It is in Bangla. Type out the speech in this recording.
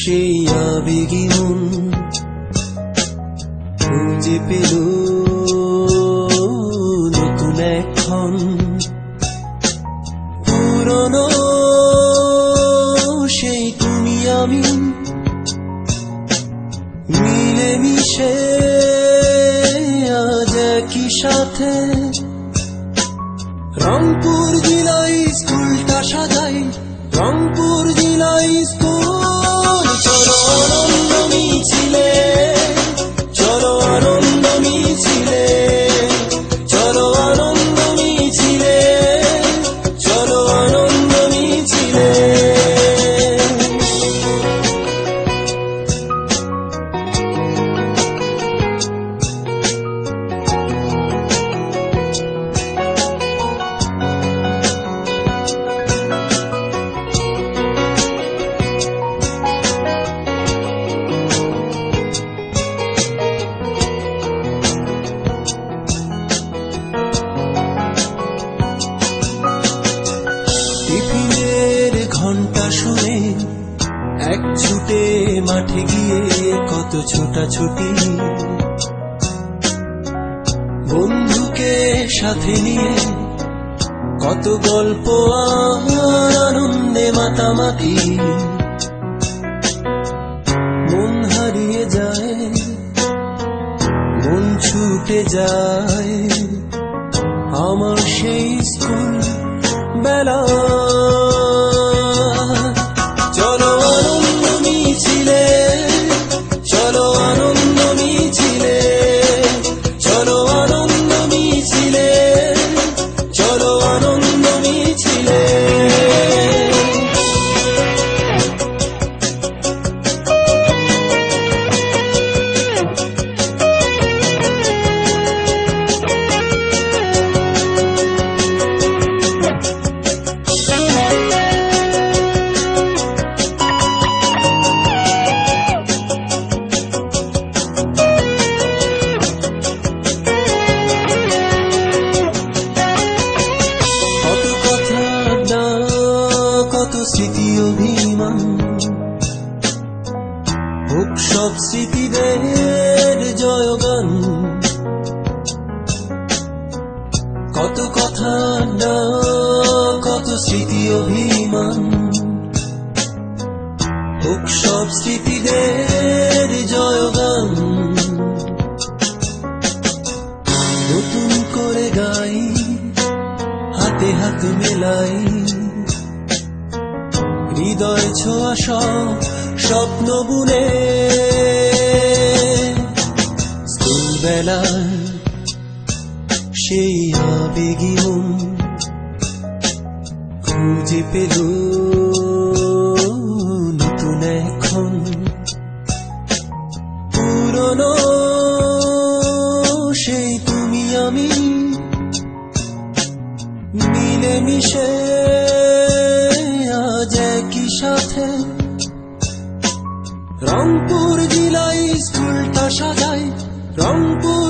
সেই আবেগী মন খুঁজে পেল নতুন এখন পুরনো সেই তুমি আমি মিলেমিশে আজ একই সাথে রংপুর জেলায় স্কুলটা সাজাই রংপুর জেলায় স্কুল চলো আনন্দ মিছিলে চলো আনন্দ মিছিলে চলো আনন্দ মিছিলে চলো আনন্দ মিছিলে ঘন্টা শুনে এক ছুটে মাঠে গিয়ে কত ছোটাছুটি বন্ধুকে সাথে নিয়ে কত গল্প আর আনন্দে মাতামাতি মন হারিয়ে যায় মন ছুটে যায় আমার সেই স্কুল বেলা চলো আনন্দ মিছিলে চলো আনন্দ মিছিলে চলো আনন্দ মিছিলে চলো আনন্দ মিছিলে স্মৃতি অভিমান হোক সব স্মৃতিদের জয়গান কত কথা কত স্মৃতি অভিমান হোক সব স্মৃতিদের জয়গান নতুন করে গাই হাতে হাত মেলাই হৃদয় ছোঁয়া সব স্বপ্ন বুনে স্কুল বেলার সেই আবেগী মন খুঁজে পেল নতুন এখন পুরনো সেই তুমি আমি মিলেমিশে আজ একই সাথে রংপুর জেলায় স্কুলটা সাজাই রংপুর